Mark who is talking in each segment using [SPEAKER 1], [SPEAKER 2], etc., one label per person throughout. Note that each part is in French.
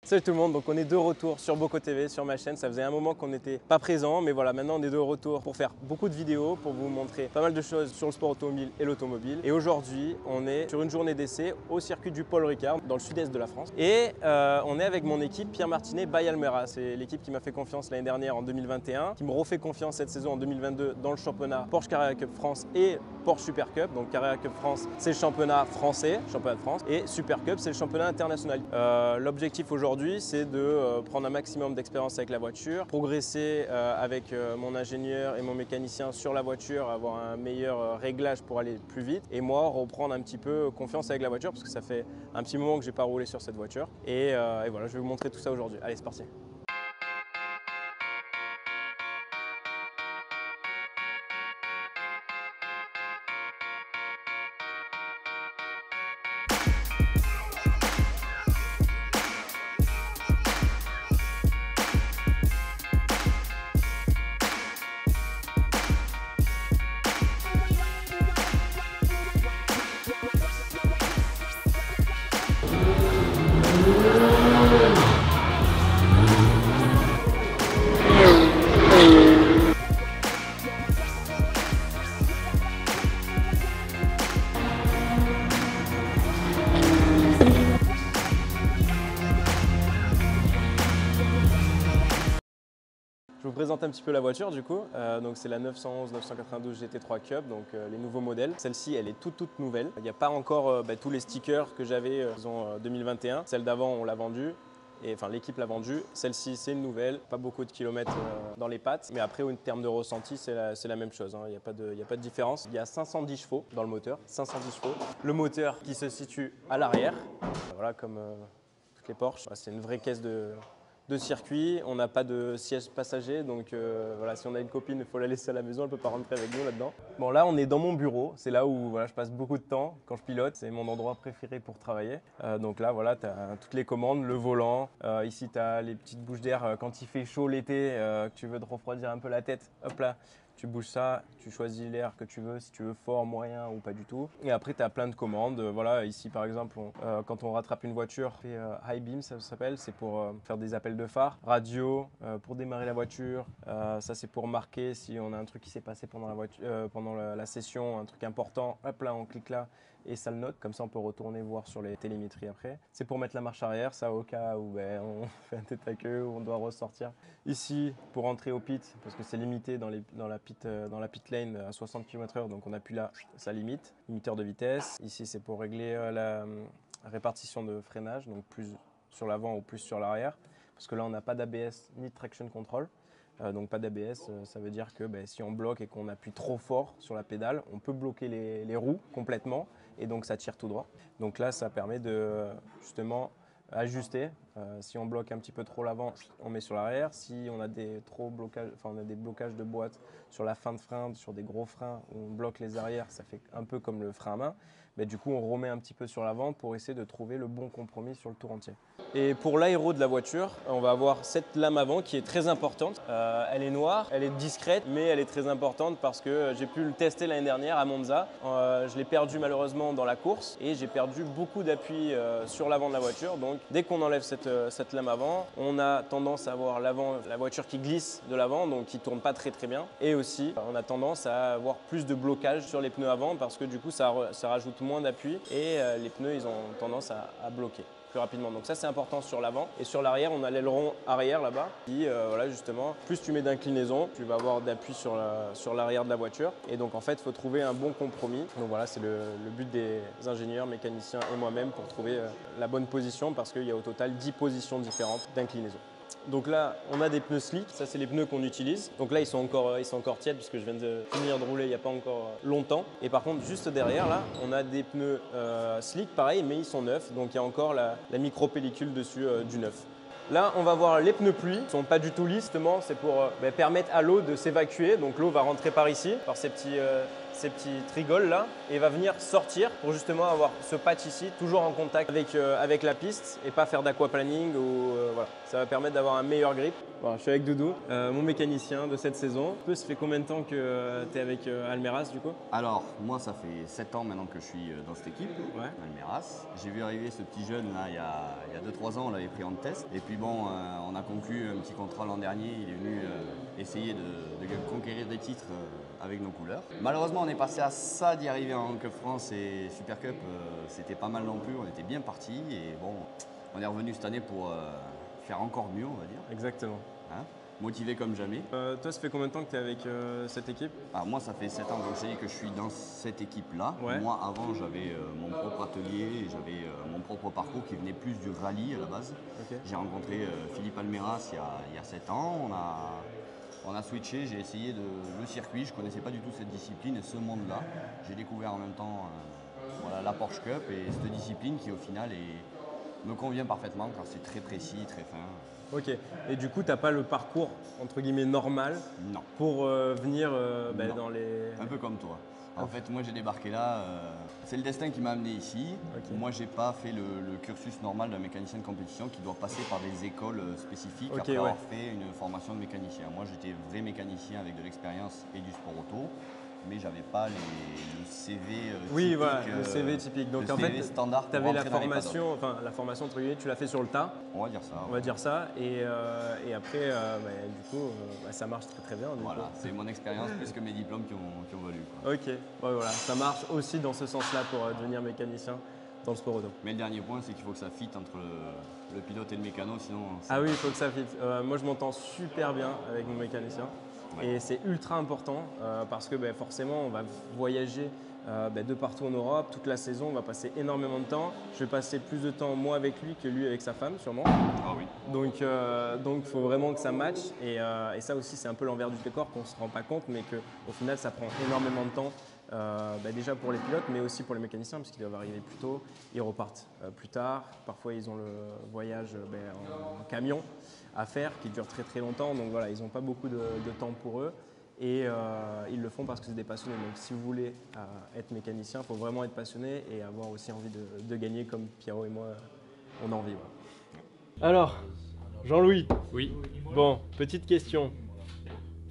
[SPEAKER 1] Salut tout le monde, donc on est de retour sur Boko TV, sur ma chaîne. Ça faisait un moment qu'on n'était pas présent, mais voilà, maintenant on est de retour pour faire beaucoup de vidéos, pour vous montrer pas mal de choses sur le sport automobile et l'automobile. Et aujourd'hui, on est sur une journée d'essai au circuit du Paul Ricard, dans le sud-est de la France. Et on est avec mon équipe Pierre Martinet by Almera. C'est l'équipe qui m'a fait confiance l'année dernière en 2021, qui me refait confiance cette saison en 2022 dans le championnat Porsche Carrera Cup France et Porsche Super Cup. Donc Carrera Cup France, c'est le championnat français, championnat de France, et Super Cup, c'est le championnat international. L'objectif aujourd'hui, c'est de prendre un maximum d'expérience avec la voiture, progresser avec mon ingénieur et mon mécanicien sur la voiture, avoir un meilleur réglage pour aller plus vite, et moi reprendre un petit peu confiance avec la voiture parce que ça fait un petit moment que je n'ai pas roulé sur cette voiture. Et voilà, je vais vous montrer tout ça aujourd'hui. Allez, c'est parti. Je vous présente un petit peu la voiture du coup. Donc c'est la 911-992 GT3 Cup, donc les nouveaux modèles. Celle-ci, elle est toute nouvelle. Il n'y a pas encore tous les stickers que j'avais en 2021. Celle d'avant, on l'a vendue. Enfin, l'équipe l'a vendue. Celle-ci, c'est une nouvelle. Pas beaucoup de kilomètres dans les pattes. Mais après, en termes de ressenti, c'est la même chose. Il n'y a pas de différence. Il y a 510 chevaux dans le moteur. 510 chevaux. Le moteur qui se situe à l'arrière. Voilà, comme toutes les Porsche. C'est une vraie caisse de circuit, on n'a pas de siège passager, donc voilà, si on a une copine, il faut la laisser à la maison, elle ne peut pas rentrer avec nous là-dedans. Bon, là on est dans mon bureau, c'est là où voilà, je passe beaucoup de temps quand je pilote, c'est mon endroit préféré pour travailler. Donc là voilà, tu as toutes les commandes, le volant, ici tu as les petites bouches d'air quand il fait chaud l'été, que tu veux te refroidir un peu la tête, hop là. Tu bouges ça, tu choisis l'air que tu veux, si tu veux fort, moyen ou pas du tout. Et après, tu as plein de commandes. Voilà, ici par exemple, quand on rattrape une voiture, on fait high beam, ça s'appelle. C'est pour faire des appels de phare. Radio, pour démarrer la voiture. Ça, c'est pour marquer si on a un truc qui s'est passé pendant la session, un truc important. Hop là, on clique là et ça le note. Comme ça, on peut retourner voir sur les télémétries après. C'est pour mettre la marche arrière, ça au cas où on fait un tête à queue, où on doit ressortir. Ici, pour entrer au pit, parce que c'est limité dans la pit lane à 60 km/h, donc on appuie là, ça limite. Limiteur de vitesse. Ici, c'est pour régler la répartition de freinage, donc plus sur l'avant ou plus sur l'arrière. Parce que là, on n'a pas d'ABS ni de traction control. Donc pas d'ABS, ça veut dire que si on bloque et qu'on appuie trop fort sur la pédale, on peut bloquer les roues complètement et donc ça tire tout droit. Donc là, ça permet de justement ajuster. Si on bloque un petit peu trop l'avant, on met sur l'arrière. Si on a des blocages de boîte sur la fin de frein, sur des gros freins où on bloque les arrières, ça fait un peu comme le frein à main. Du coup, on remet un petit peu sur l'avant pour essayer de trouver le bon compromis sur le tour entier. Et pour l'aéro de la voiture, on va avoir cette lame avant qui est très importante. Elle est noire, elle est discrète, mais elle est très importante parce que j'ai pu le tester l'année dernière à Monza. Je l'ai perdu malheureusement dans la course et j'ai perdu beaucoup d'appui sur l'avant de la voiture. Donc dès qu'on enlève cette lame avant, on a tendance à avoir la voiture qui glisse de l'avant, donc qui ne tourne pas très bien. Et aussi, on a tendance à avoir plus de blocage sur les pneus avant parce que du coup, ça rajoute moins d'appui et les pneus, ils ont tendance à bloquer plus rapidement. Donc ça, c'est important sur l'avant. Et sur l'arrière, on a l'aileron arrière là-bas qui, voilà, justement, plus tu mets d'inclinaison, tu vas avoir d'appui sur l'arrière de la voiture. Et donc, en fait, il faut trouver un bon compromis. Donc voilà, c'est le but des ingénieurs, mécaniciens et moi-même pour trouver la bonne position parce qu'il y a au total 10 positions différentes d'inclinaison. Donc là, on a des pneus slick, ça c'est les pneus qu'on utilise. Donc là, ils sont encore tièdes puisque je viens de finir de rouler il n'y a pas encore longtemps. Et par contre, juste derrière, là, on a des pneus slick, pareil, mais ils sont neufs. Donc il y a encore la micro-pellicule dessus du neuf. Là, on va voir les pneus pluie. Ils ne sont pas du tout lisses, justement. C'est pour permettre à l'eau de s'évacuer. Donc l'eau va rentrer par ici, par ces petits ces petites rigoles là et va venir sortir pour justement avoir ce patch ici, toujours en contact avec la piste et pas faire d'aquaplaning ou voilà. Ça va permettre d'avoir un meilleur grip. Bon, je suis avec Doudou, mon mécanicien de cette saison. Ça fait combien de temps que tu es avec Almeras du coup?
[SPEAKER 2] Alors, moi, ça fait 7 ans maintenant que je suis dans cette équipe, Almeras. J'ai vu arriver ce petit jeune là il y a 2-3 ans, on l'avait pris en test. Et puis bon, on a conclu un petit contrat l'an dernier. Il est venu essayer de conquérir des titres avec nos couleurs. Malheureusement, on est passé à ça d'y arriver en Cup France et Super Cup. C'était pas mal non plus, on était bien parti. Et bon, on est revenu cette année pour faire encore mieux, on va dire.
[SPEAKER 1] Exactement.
[SPEAKER 2] Hein, motivé comme jamais.
[SPEAKER 1] Toi, ça fait combien de temps que tu es avec cette équipe?
[SPEAKER 2] Moi, ça fait 7 ans que je sais que je suis dans cette équipe-là.
[SPEAKER 1] Ouais.
[SPEAKER 2] Moi, avant, j'avais mon propre atelier, j'avais mon propre parcours qui venait plus du rallye à la base.
[SPEAKER 1] Okay.
[SPEAKER 2] J'ai rencontré Philippe Almeras il y a 7 ans. On a switché, j'ai essayé le circuit. Je ne connaissais pas du tout cette discipline et ce monde-là. J'ai découvert en même temps voilà, la Porsche Cup et cette discipline qui, au final, me convient parfaitement car c'est très précis, très fin.
[SPEAKER 1] Ok, et du coup, tu n'as pas le parcours, entre guillemets, normal
[SPEAKER 2] non.
[SPEAKER 1] Pour venir dans les...
[SPEAKER 2] Un peu comme toi. En fait, moi j'ai débarqué là, c'est le destin qui m'a amené ici. Okay. Moi j'ai pas fait le cursus normal d'un mécanicien de compétition qui doit passer par des écoles spécifiques après avoir fait une formation de mécanicien. Moi j'étais vrai mécanicien avec de l'expérience et du sport auto. Mais j'avais pas le CV typique.
[SPEAKER 1] Oui, voilà, le CV typique. Donc en fait,
[SPEAKER 2] standard
[SPEAKER 1] tu avais la formation, entre guillemets, tu l'as fait sur le tas.
[SPEAKER 2] On va dire ça.
[SPEAKER 1] On va dire ça. Et après, du coup, ça marche très très bien.
[SPEAKER 2] Voilà, c'est mon expérience plus que mes diplômes qui ont valu.
[SPEAKER 1] Ok, voilà, ça marche aussi dans ce sens-là pour devenir mécanicien dans le sport auto.
[SPEAKER 2] Mais le dernier point, c'est qu'il faut que ça fitte entre le pilote et le mécano, sinon...
[SPEAKER 1] Ah oui, il faut que ça fitte. Moi, je m'entends super bien avec mon mécanicien. Ouais. Et c'est ultra important parce que forcément, on va voyager de partout en Europe, toute la saison, on va passer énormément de temps. Je vais passer plus de temps moi avec lui que lui avec sa femme sûrement.
[SPEAKER 2] Ah oui.
[SPEAKER 1] Donc il faut vraiment que ça matche et ça aussi c'est un peu l'envers du décor qu'on ne se rend pas compte mais qu'au final ça prend énormément de temps. Déjà pour les pilotes mais aussi pour les mécaniciens parce qu'ils doivent arriver plus tôt, ils repartent plus tard. Parfois ils ont le voyage en camion à faire qui dure très très longtemps donc voilà ils n'ont pas beaucoup de temps pour eux. Et ils le font parce que c'est des passionnés. Donc si vous voulez être mécanicien, il faut vraiment être passionné et avoir aussi envie de gagner comme Pierrot et moi, on a envie. Ouais. Alors, Jean-Louis.
[SPEAKER 3] Oui.
[SPEAKER 1] Bon, petite question.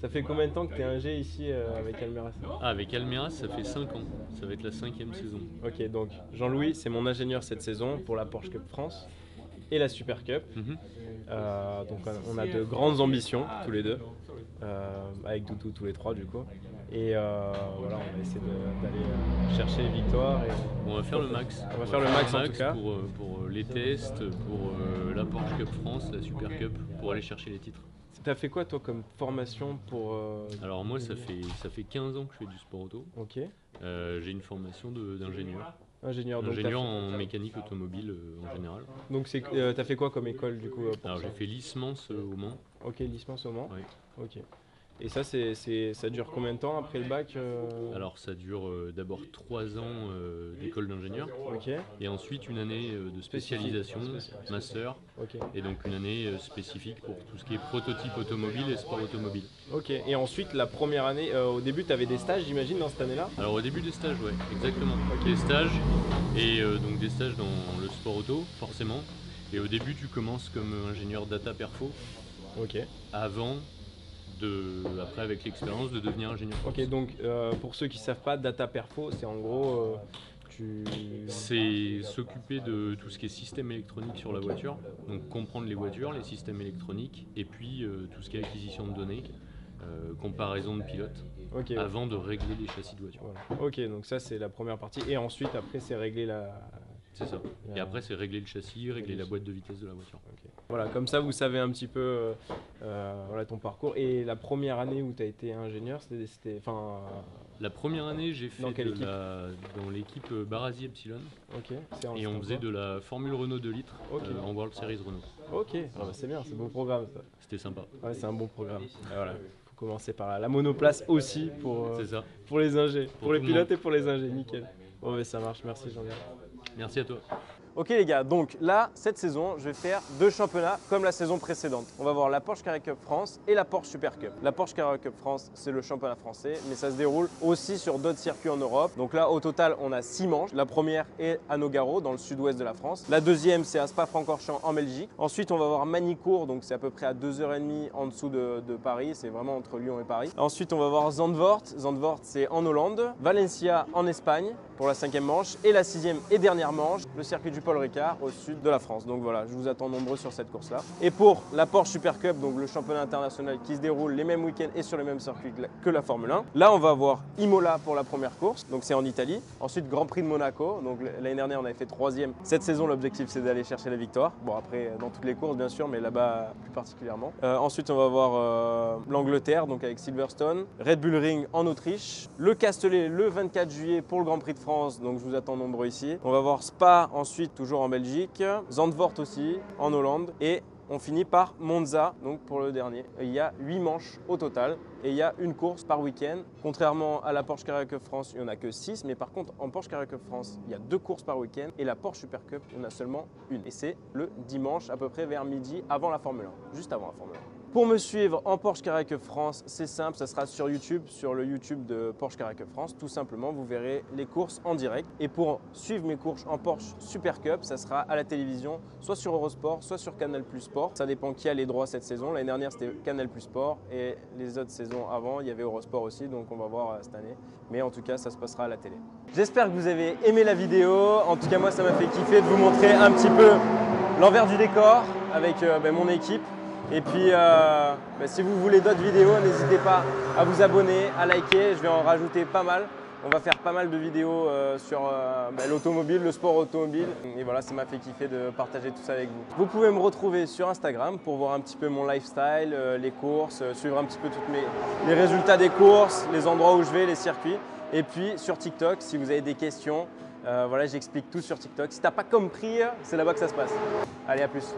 [SPEAKER 1] Ça fait combien de temps que tu es ingé ici avec Almeras?
[SPEAKER 3] Avec Almeras, ça fait 5 ans. Ça va être la 5e saison.
[SPEAKER 1] Ok, donc Jean-Louis, c'est mon ingénieur cette saison pour la Porsche Cup France et la Super Cup. Donc on a de grandes ambitions tous les deux. Avec Doudou tous les trois du coup et voilà on va essayer d'aller chercher les victoires et
[SPEAKER 3] on va faire le max.
[SPEAKER 1] On va faire le max en tout cas
[SPEAKER 3] pour les tests, pour la Porsche Cup France, la Super Cup, pour aller chercher les titres.
[SPEAKER 1] T'as fait quoi toi comme formation pour
[SPEAKER 3] Alors moi ça fait 15 ans que je fais du sport auto.
[SPEAKER 1] Ok.
[SPEAKER 3] J'ai une formation d'ingénieur.
[SPEAKER 1] Ingénieur
[SPEAKER 3] en mécanique automobile en général.
[SPEAKER 1] Donc t'as fait quoi comme école du coup
[SPEAKER 3] Alors j'ai fait licence au Mans.
[SPEAKER 1] Ok, licence au Mans.
[SPEAKER 3] Oui.
[SPEAKER 1] Ok. Et ça, ça dure combien de temps après le bac
[SPEAKER 3] Alors ça dure d'abord 3 ans d'école d'ingénieur.
[SPEAKER 1] Ok.
[SPEAKER 3] Et ensuite une année de spécialisation, master.
[SPEAKER 1] Ok.
[SPEAKER 3] Et donc une année spécifique pour tout ce qui est prototype automobile et sport automobile.
[SPEAKER 1] Ok. Et ensuite la première année, au début tu avais des stages j'imagine dans cette année-là?
[SPEAKER 3] Alors au début des stages, ouais, exactement. Okay. Des stages et donc des stages dans le sport auto, forcément. Et au début tu commences comme ingénieur data perfo.
[SPEAKER 1] Ok.
[SPEAKER 3] Avant après avec l'expérience de devenir ingénieur.
[SPEAKER 1] Ok, donc pour ceux qui ne savent pas, data perfo, c'est en gros
[SPEAKER 3] c'est s'occuper de tout ce qui est système électronique sur la voiture, donc comprendre les voitures, les systèmes électroniques, et puis tout ce qui est acquisition de données, comparaison de pilotes, avant de régler des châssis de voiture.
[SPEAKER 1] Voilà. Ok, donc ça c'est la première partie, et ensuite après c'est régler la...
[SPEAKER 3] C'est ça. Et après, c'est régler le châssis, régler la boîte de vitesse de la voiture.
[SPEAKER 1] Okay. Voilà, comme ça, vous savez un petit peu voilà, ton parcours. Et la première année où tu as été ingénieur, c'était...
[SPEAKER 3] La première année, j'ai fait dans l'équipe Barasi Epsilon.
[SPEAKER 1] Okay.
[SPEAKER 3] Et on faisait de la Formule Renault 2 litres en World Series Renault.
[SPEAKER 1] Ok, c'est bien, c'est un bon programme ça.
[SPEAKER 3] C'était sympa.
[SPEAKER 1] Ouais, c'est un bon programme. Voilà. Faut commencer par là. La monoplace aussi pour les ingés. Pour les pilotes et pour les ingés, nickel. Bon, mais ça marche, merci Jean-Luc.
[SPEAKER 3] Merci à toi.
[SPEAKER 1] Ok les gars, donc là, cette saison, je vais faire 2 championnats comme la saison précédente. On va voir la Porsche Carrera Cup France et la Porsche Super Cup. La Porsche Carrera Cup France, c'est le championnat français, mais ça se déroule aussi sur d'autres circuits en Europe. Donc là, au total, on a 6 manches. La première est à Nogaro, dans le sud-ouest de la France. La deuxième, c'est à Spa-Francorchamps, en Belgique. Ensuite, on va voir Magny-Cours, donc c'est à peu près à 2h30 en dessous de Paris. C'est vraiment entre Lyon et Paris. Ensuite, on va voir Zandvoort. Zandvoort, c'est en Hollande. Valencia, en Espagne, pour la 5e manche. Et la 6e et dernière manche, le circuit du Paul Ricard, au sud de la France. Donc voilà, je vous attends nombreux sur cette course-là. Et pour la Porsche Super Cup, donc le championnat international qui se déroule les mêmes week-ends et sur les mêmes circuits que la Formule 1. Là, on va avoir Imola pour la première course, donc c'est en Italie. Ensuite, Grand Prix de Monaco. Donc l'année dernière, on avait fait 3e. Cette saison, l'objectif, c'est d'aller chercher la victoire. Bon, après, dans toutes les courses, bien sûr, mais là-bas plus particulièrement. Ensuite, on va voir l'Angleterre, donc avec Silverstone. Red Bull Ring en Autriche. Le Castellet, le 24 juillet pour le Grand Prix de France. Donc je vous attends nombreux ici. On va voir Spa ensuite, toujours en Belgique. Zandvoort aussi, en Hollande. Et on finit par Monza, donc pour le dernier. Il y a 8 manches au total et il y a une course par week-end. Contrairement à la Porsche Carrera Cup France, il n'y en a que 6. Mais par contre, en Porsche Carrera Cup France, il y a 2 courses par week-end. Et la Porsche Super Cup, il y en a seulement une. Et c'est le dimanche, à peu près vers midi, avant la Formule 1. Juste avant la Formule 1. Pour me suivre en Porsche Carrera Cup France, c'est simple, ça sera sur YouTube, sur le YouTube de Porsche Carrera Cup France. Tout simplement, vous verrez les courses en direct. Et pour suivre mes courses en Porsche Super Cup, ça sera à la télévision, soit sur Eurosport, soit sur Canal+ Sport. Ça dépend qui a les droits cette saison. L'année dernière, c'était Canal+ Sport et les autres saisons avant, il y avait Eurosport aussi, donc on va voir cette année. Mais en tout cas, ça se passera à la télé. J'espère que vous avez aimé la vidéo. En tout cas, moi, ça m'a fait kiffer de vous montrer un petit peu l'envers du décor avec mon équipe. Et puis, si vous voulez d'autres vidéos, n'hésitez pas à vous abonner, à liker. Je vais en rajouter pas mal. On va faire pas mal de vidéos sur l'automobile, le sport automobile. Et voilà, ça m'a fait kiffer de partager tout ça avec vous. Vous pouvez me retrouver sur Instagram pour voir un petit peu mon lifestyle, les courses, suivre un petit peu les résultats des courses, les endroits où je vais, les circuits. Et puis sur TikTok, si vous avez des questions, voilà, j'explique tout sur TikTok. Si tu n'as pas compris, c'est là-bas que ça se passe. Allez, à plus.